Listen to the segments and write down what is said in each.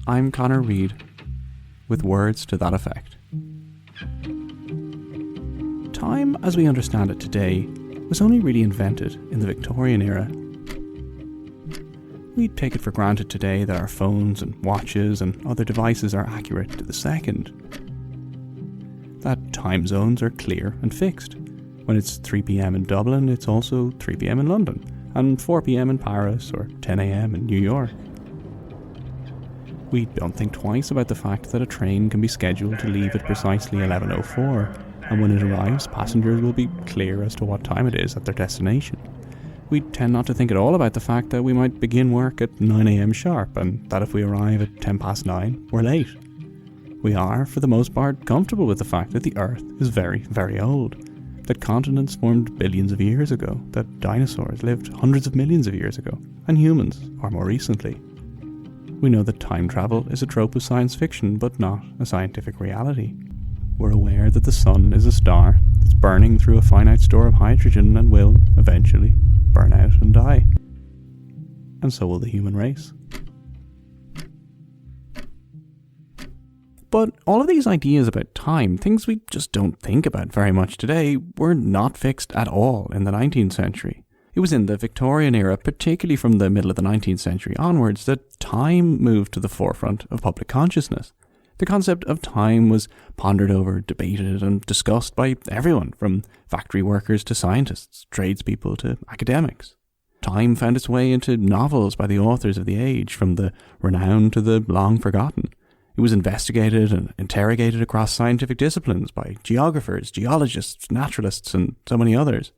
I'm Connor Reid, with words to that effect. Time, as we understand it today, was only really invented in the Victorian era. We take it for granted today that our phones and watches and other devices are accurate to the second. That time zones are clear and fixed. When it's 3 p.m. in Dublin, it's also 3 p.m. in London, and 4 p.m. in Paris or 10 a.m. in New York. We don't think twice about the fact that a train can be scheduled to leave at precisely 11:04, and when it arrives, passengers will be clear as to what time it is at their destination. We tend not to think at all about the fact that we might begin work at 9 a.m. sharp, and that if we arrive at 9:10, we're late. We are, for the most part, comfortable with the fact that the Earth is very, very old, that continents formed billions of years ago, that dinosaurs lived hundreds of millions of years ago, and humans far more recently. We know that time travel is a trope of science fiction, but not a scientific reality. We're aware that the sun is a star that's burning through a finite store of hydrogen and will, eventually, burn out and die. And so will the human race. But all of these ideas about time, things we just don't think about very much today, were not fixed at all in the 19th century. It was in the Victorian era, particularly from the middle of the 19th century onwards, that time moved to the forefront of public consciousness. The concept of time was pondered over, debated and discussed by everyone, from factory workers to scientists, tradespeople to academics. Time found its way into novels by the authors of the age, from the renowned to the long forgotten. It was investigated and interrogated across scientific disciplines by geographers, geologists, naturalists and so many others.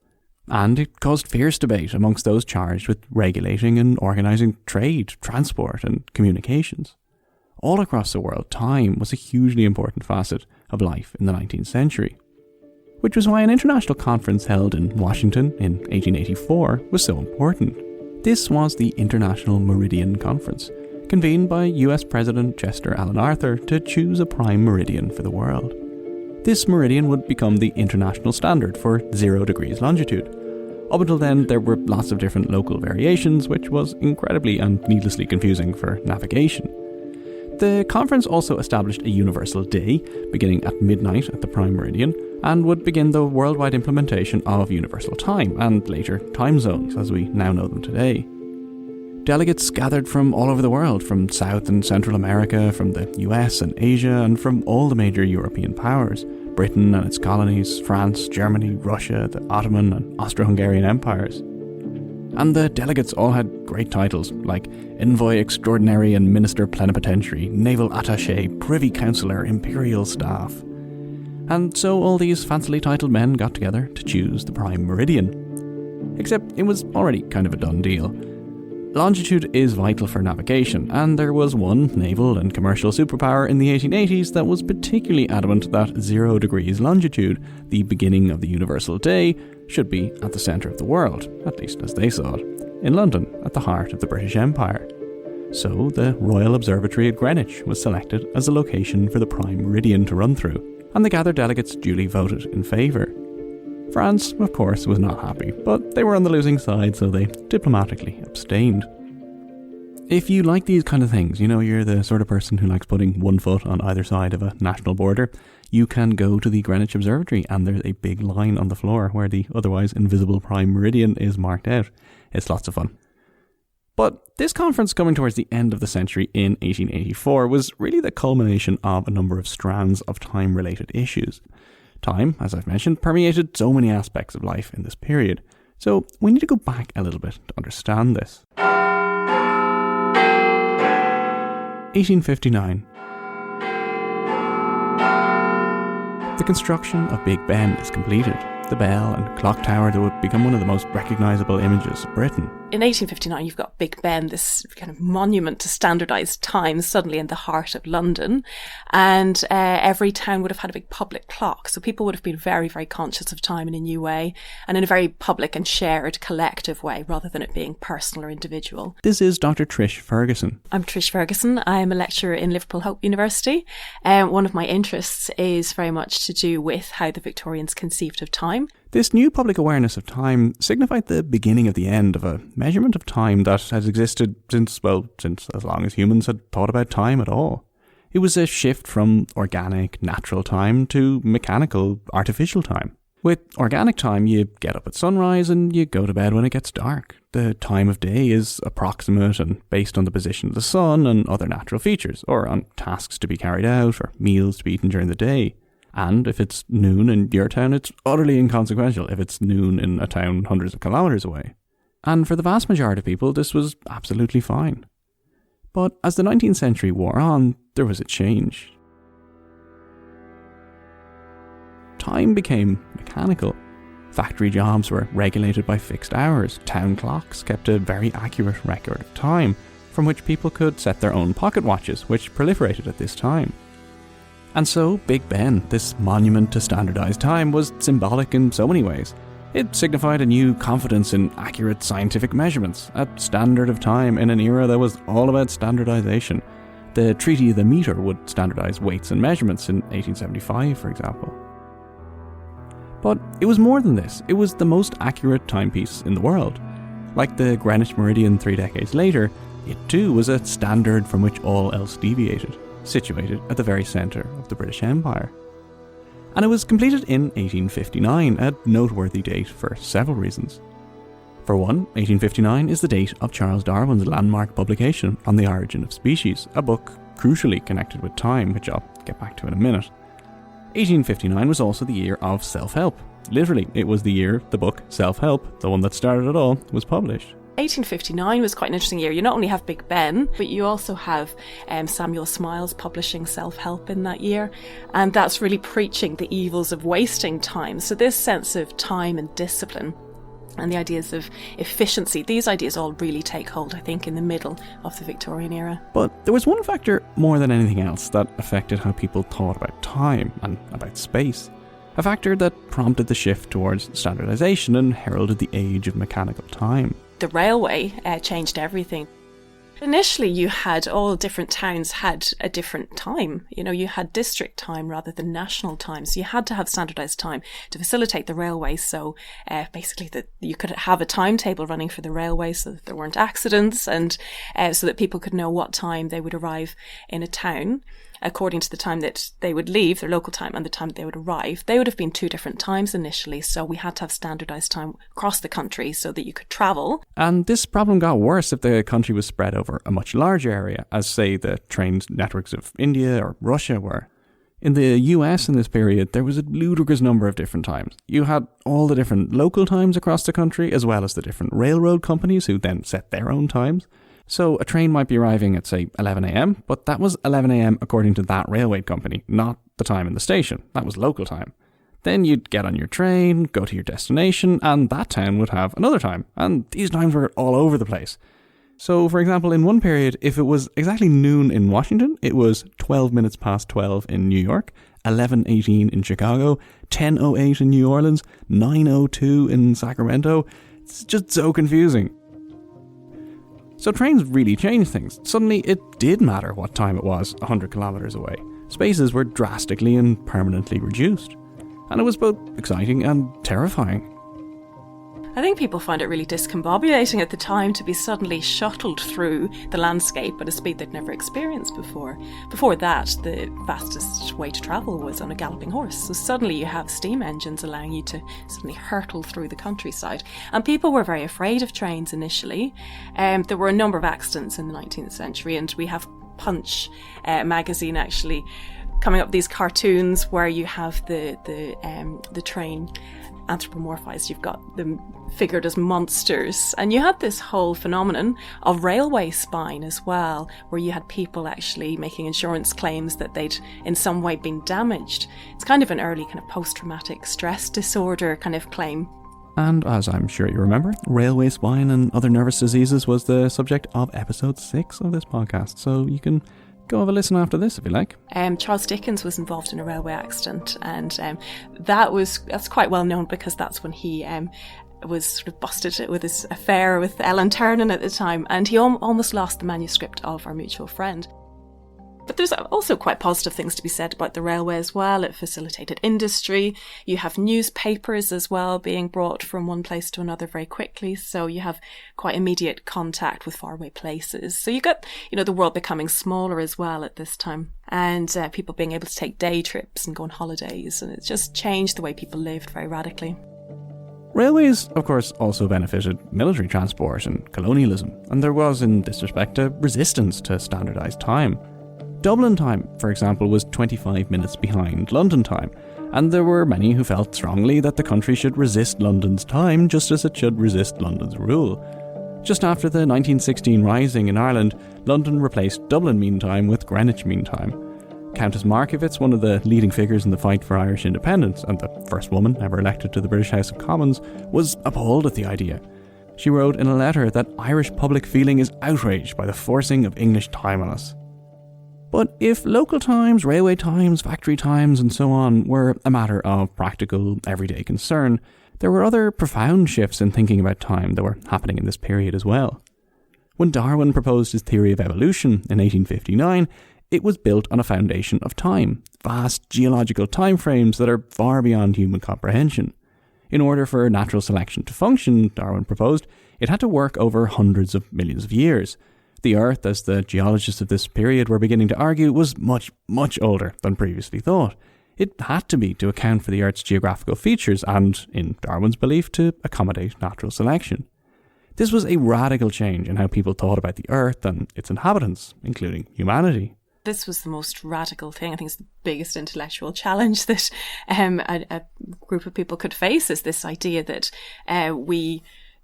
And it caused fierce debate amongst those charged with regulating and organising trade, transport and communications. All across the world, time was a hugely important facet of life in the 19th century. Which was why an international conference held in Washington in 1884 was so important. This was the International Meridian Conference, convened by US President Chester Alan Arthur to choose a prime meridian for the world. This meridian would become the international standard for 0 degrees longitude. Up until then, there were lots of different local variations, which was incredibly and needlessly confusing for navigation. The conference also established a universal day, beginning at midnight at the prime meridian, and would begin the worldwide implementation of universal time, and later time zones as we now know them today. Delegates gathered from all over the world, from South and Central America, from the US and Asia, and from all the major European powers. Britain and its colonies, France, Germany, Russia, the Ottoman and Austro-Hungarian empires. And the delegates all had great titles, like Envoy Extraordinary and Minister Plenipotentiary, Naval Attaché, Privy Councillor, Imperial Staff. And so all these fancily titled men got together to choose the prime meridian. Except it was already kind of a done deal. Longitude is vital for navigation, and there was one naval and commercial superpower in the 1880s that was particularly adamant that 0 degrees longitude, the beginning of the universal day, should be at the centre of the world, at least as they saw it, in London, at the heart of the British Empire. So the Royal Observatory at Greenwich was selected as a location for the prime meridian to run through, and the gathered delegates duly voted in favour. France, of course, was not happy, but they were on the losing side, so they diplomatically abstained. If you like these kind of things, you're the sort of person who likes putting one foot on either side of a national border, you can go to the Greenwich Observatory, and there's a big line on the floor where the otherwise invisible prime meridian is marked out. It's lots of fun. But this conference coming towards the end of the century in 1884 was really the culmination of a number of strands of time-related issues. Time, as I've mentioned, permeated so many aspects of life in this period, so we need to go back a little bit to understand this. 1859. The construction of Big Ben is completed, the bell and clock tower that would become one of the most recognisable images of Britain. In 1859, you've got Big Ben, this kind of monument to standardised time, suddenly in the heart of London. And every town would have had a big public clock. So people would have been very, very conscious of time in a new way and in a very public and shared collective way, rather than it being personal or individual. This is Dr. Trish Ferguson. I'm Trish Ferguson. I'm a lecturer in Liverpool Hope University. One of my interests is very much to do with how the Victorians conceived of time. This new public awareness of time signified the beginning of the end of a measurement of time that has existed since as long as humans had thought about time at all. It was a shift from organic, natural time to mechanical, artificial time. With organic time, you get up at sunrise and you go to bed when it gets dark. The time of day is approximate and based on the position of the sun and other natural features, or on tasks to be carried out or meals to be eaten during the day. And if it's noon in your town, it's utterly inconsequential if it's noon in a town hundreds of kilometres away. And for the vast majority of people, this was absolutely fine. But as the 19th century wore on, there was a change. Time became mechanical. Factory jobs were regulated by fixed hours. Town clocks kept a very accurate record of time, from which people could set their own pocket watches, which proliferated at this time. And so Big Ben, this monument to standardised time, was symbolic in so many ways. It signified a new confidence in accurate scientific measurements, a standard of time in an era that was all about standardisation. The Treaty of the Meter would standardise weights and measurements in 1875, for example. But it was more than this. It was the most accurate timepiece in the world. Like the Greenwich Meridian 3 decades later, it too was a standard from which all else deviated, situated at the very centre of the British Empire. And it was completed in 1859, a noteworthy date for several reasons. For one, 1859 is the date of Charles Darwin's landmark publication on the origin of species, a book crucially connected with time, which I'll get back to in a minute. 1859 was also the year of self-help. Literally, it was the year the book Self-Help, the one that started it all, was published. 1859 was quite an interesting year. You not only have Big Ben, but you also have Samuel Smiles publishing Self-Help in that year. And that's really preaching the evils of wasting time. So this sense of time and discipline and the ideas of efficiency, these ideas all really take hold, I think, in the middle of the Victorian era. But there was one factor more than anything else that affected how people thought about time and about space. A factor that prompted the shift towards standardisation and heralded the age of mechanical time. The railway changed everything. Initially, you had all different towns had a different time. You know, you had district time rather than national time. So you had to have standardised time to facilitate the railway. So basically that you could have a timetable running for the railway so that there weren't accidents and so that people could know what time they would arrive in a town. According to the time that they would leave, their local time, and the time that they would arrive. They would have been two different times initially, so we had to have standardised time across the country so that you could travel. And this problem got worse if the country was spread over a much larger area, as say the train networks of India or Russia were. In the US in this period, there was a ludicrous number of different times. You had all the different local times across the country, as well as the different railroad companies who then set their own times. So a train might be arriving at, say, 11 a.m, but that was 11 a.m. according to that railway company, not the time in the station. That was local time. Then you'd get on your train, go to your destination, and that town would have another time. And these times were all over the place. So, for example, in one period, if it was exactly noon in Washington, it was 12 minutes past 12 in New York, 11:18 in Chicago, 10:08 in New Orleans, 9:02 in Sacramento. It's just so confusing. So trains really changed things. Suddenly it did matter what time it was 100 kilometres away. Spaces were drastically and permanently reduced. And it was both exciting and terrifying. I think people found it really discombobulating at the time to be suddenly shuttled through the landscape at a speed they'd never experienced before. Before that, the fastest way to travel was on a galloping horse. So suddenly you have steam engines allowing you to suddenly hurtle through the countryside. And people were very afraid of trains initially. There were a number of accidents in the 19th century, and we have Punch magazine actually coming up with these cartoons where you have the train anthropomorphized. You've got them figured as monsters, and you had this whole phenomenon of railway spine as well, where you had people actually making insurance claims that they'd in some way been damaged. It's kind of an early kind of post-traumatic stress disorder kind of claim. And as I'm sure you remember, railway spine and other nervous diseases was the subject of episode 6 of this podcast, so you can go have a listen after this if you like. Charles Dickens was involved in a railway accident, and that's quite well known because that's when he was sort of busted with his affair with Ellen Ternan at the time, and he almost lost the manuscript of Our Mutual Friend. But there's also quite positive things to be said about the railway as well. It facilitated industry. You have newspapers as well being brought from one place to another very quickly. So you have quite immediate contact with faraway places. So you got, the world becoming smaller as well at this time. And people being able to take day trips and go on holidays. And it just changed the way people lived very radically. Railways, of course, also benefited military transport and colonialism. And there was, in this respect, a resistance to standardised time. Dublin time, for example, was 25 minutes behind London time, and there were many who felt strongly that the country should resist London's time just as it should resist London's rule. Just after the 1916 Rising in Ireland, London replaced Dublin Mean Time with Greenwich Mean Time. Countess Markievicz, one of the leading figures in the fight for Irish independence and the first woman ever elected to the British House of Commons, was appalled at the idea. She wrote in a letter that Irish public feeling is outraged by the forcing of English time on us. But if local times, railway times, factory times and so on were a matter of practical, everyday concern, there were other profound shifts in thinking about time that were happening in this period as well. When Darwin proposed his theory of evolution in 1859, it was built on a foundation of time, vast geological timeframes that are far beyond human comprehension. In order for natural selection to function, Darwin proposed, it had to work over hundreds of millions of years. The Earth, as the geologists of this period were beginning to argue, was much, much older than previously thought. It had to be to account for the Earth's geographical features and, in Darwin's belief, to accommodate natural selection. This was a radical change in how people thought about the Earth and its inhabitants, including humanity. This was the most radical thing. I think it's the biggest intellectual challenge that a group of people could face, is this idea that we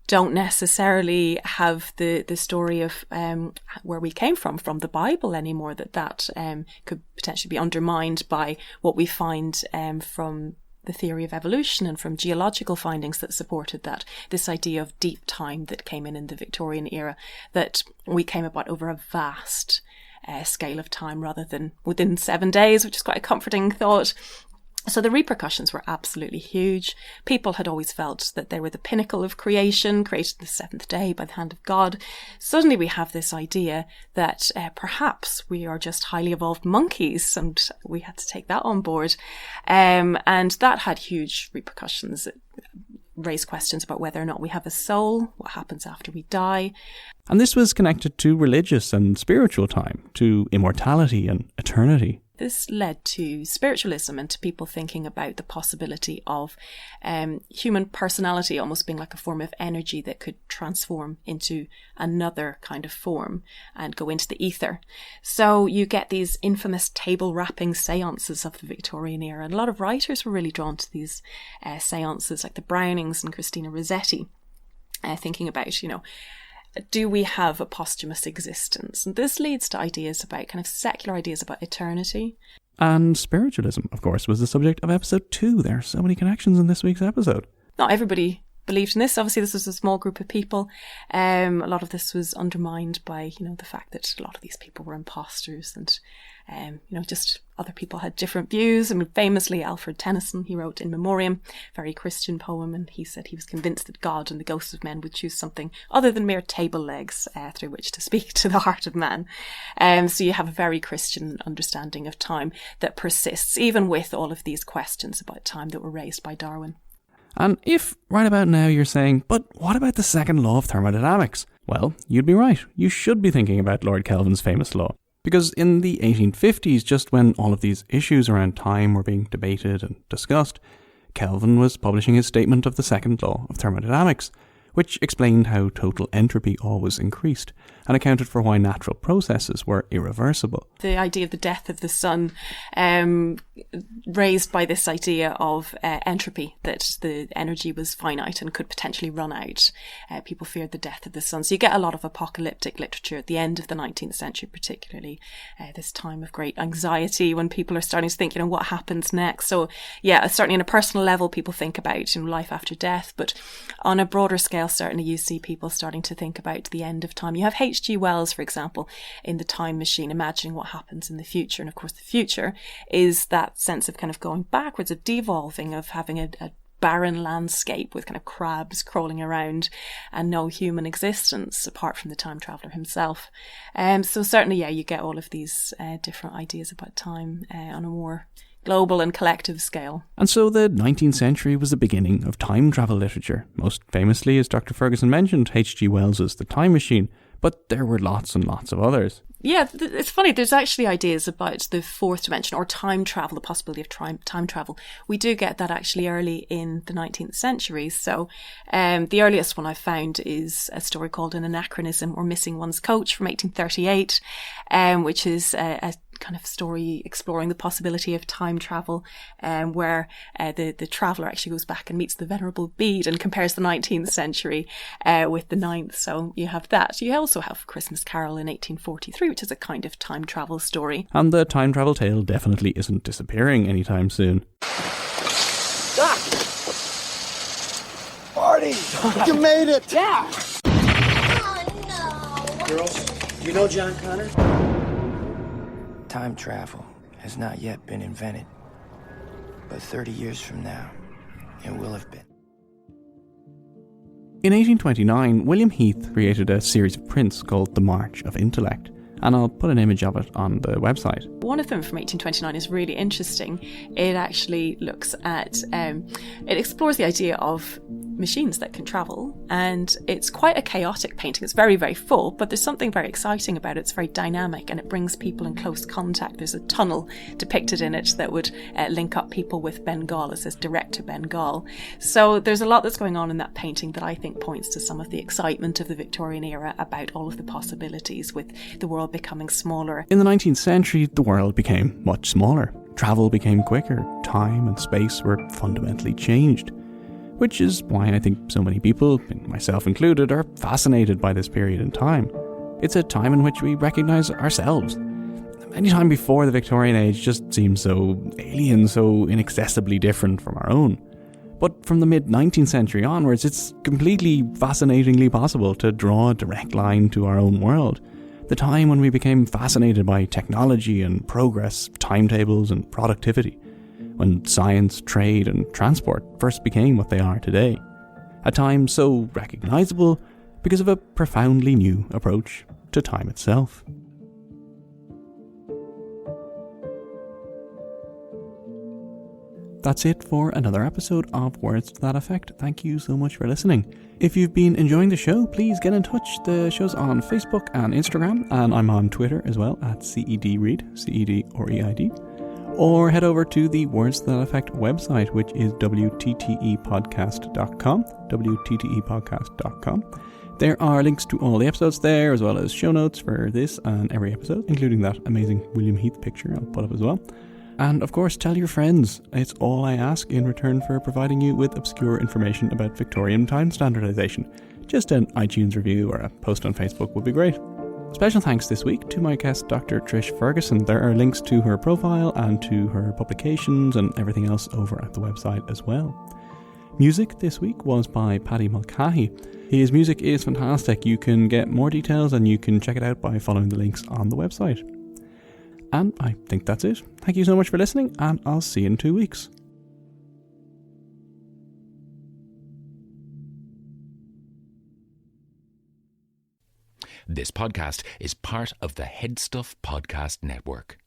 don't necessarily have the story of where we came from the Bible anymore, that could potentially be undermined by what we find from the theory of evolution and from geological findings that supported that. This idea of deep time that came in the Victorian era, that we came about over a vast scale of time rather than within 7 days, which is quite a comforting thought. So the repercussions were absolutely huge. People had always felt that they were the pinnacle of creation, created the seventh day by the hand of God. Suddenly we have this idea that perhaps we are just highly evolved monkeys, and we had to take that on board. And that had huge repercussions. It raised questions about whether or not we have a soul, what happens after we die. And this was connected to religious and spiritual time, to immortality and eternity. This led to spiritualism and to people thinking about the possibility of human personality almost being like a form of energy that could transform into another kind of form and go into the ether. So you get these infamous table rapping seances of the Victorian era. And a lot of writers were really drawn to these seances, like the Brownings and Christina Rossetti, thinking about, do we have a posthumous existence? And this leads to ideas about kind of secular ideas about eternity. And spiritualism, of course, was the subject of episode 2. There are so many connections in this week's episode. Not everybody believed in this. Obviously, this was a small group of people. A lot of this was undermined by, the fact that a lot of these people were imposters and, just other people had different views. I mean, famously, Alfred Tennyson, he wrote In Memoriam, very Christian poem, and he said he was convinced that God and the ghosts of men would choose something other than mere table legs through which to speak to the heart of man. So you have a very Christian understanding of time that persists, even with all of these questions about time that were raised by Darwin. And if right about now you're saying, but what about the second law of thermodynamics? Well, you'd be right. You should be thinking about Lord Kelvin's famous law. Because in the 1850s, just when all of these issues around time were being debated and discussed, Kelvin was publishing his statement of the second law of thermodynamics, which explained how total entropy always increased and accounted for why natural processes were irreversible. The idea of the death of the sun, raised by this idea of entropy, that the energy was finite and could potentially run out. People feared the death of the sun. So you get a lot of apocalyptic literature at the end of the 19th century, particularly this time of great anxiety when people are starting to think, what happens next? So yeah, certainly on a personal level, people think about life after death, but on a broader scale, certainly you see people starting to think about the end of time. You have H.G. Wells, for example, in The Time Machine, imagining what happens in the future. And of course, the future is that sense of kind of going backwards, of devolving, of having a barren landscape with kind of crabs crawling around and no human existence apart from the time traveller himself. So certainly, you get all of these different ideas about time on a more global and collective scale. And so the 19th century was the beginning of time travel literature. Most famously, as Dr. Ferguson mentioned, H.G. Wells's The Time Machine, but there were lots and lots of others. Yeah, it's funny. There's actually ideas about the fourth dimension or time travel, the possibility of time travel. We do get that actually early in the 19th century. So the earliest one I found is a story called An Anachronism or Missing One's Coach from 1838, which is a kind of story exploring the possibility of time travel, where the traveller actually goes back and meets the Venerable Bede and compares the 19th century with the 9th. So you have that. You also have Christmas Carol in 1843, which is a kind of time travel story. And the time travel tale definitely isn't disappearing anytime soon. Doc! Marty! You made it! Yeah! Oh, no! Girls, do you know John Connor? Time travel has not yet been invented, but 30 years from now, it will have been. In 1829, William Heath created a series of prints called The March of Intellect, and I'll put an image of it on the website. One of them from 1829 is really interesting. It actually looks at, it explores the idea of machines that can travel, and it's quite a chaotic painting. It's very, very full, but there's something very exciting about it. It's very dynamic and it brings people in close contact. There's a tunnel depicted in it that would link up people with Bengal. It says direct to Bengal. So there's a lot that's going on in that painting that I think points to some of the excitement of the Victorian era about all of the possibilities with the world becoming smaller. In the 19th century, the world became much smaller. Travel became quicker. Time and space were fundamentally changed. Which is why I think so many people, myself included, are fascinated by this period in time. It's a time in which we recognise ourselves. Any time before the Victorian age just seems so alien, so inaccessibly different from our own. But from the mid-19th century onwards, it's completely fascinatingly possible to draw a direct line to our own world. The time when we became fascinated by technology and progress, timetables and productivity. When science, trade and transport first became what they are today. A time so recognisable because of a profoundly new approach to time itself. That's it for another episode of Words to That Effect. Thank you so much for listening. If you've been enjoying the show, please get in touch. The show's on Facebook and Instagram, and I'm on Twitter as well at CEDReid, C-E-D-R-E-I-D. Or head over to the Words to That Effect website, which is wttepodcast.com, wttepodcast.com. There are links to all the episodes there, as well as show notes for this and every episode, including that amazing William Heath picture I'll put up as well. And of course, tell your friends. It's all I ask in return for providing you with obscure information about Victorian time standardization. Just an iTunes review or a post on Facebook would be great. Special thanks this week to my guest, Dr. Trish Ferguson. There are links to her profile and to her publications and everything else over at the website as well. Music this week was by Paddy Mulcahy. His music is fantastic. You can get more details and you can check it out by following the links on the website. And I think that's it. Thank you so much for listening, and I'll see you in 2 weeks. This podcast is part of the Headstuff Podcast Network.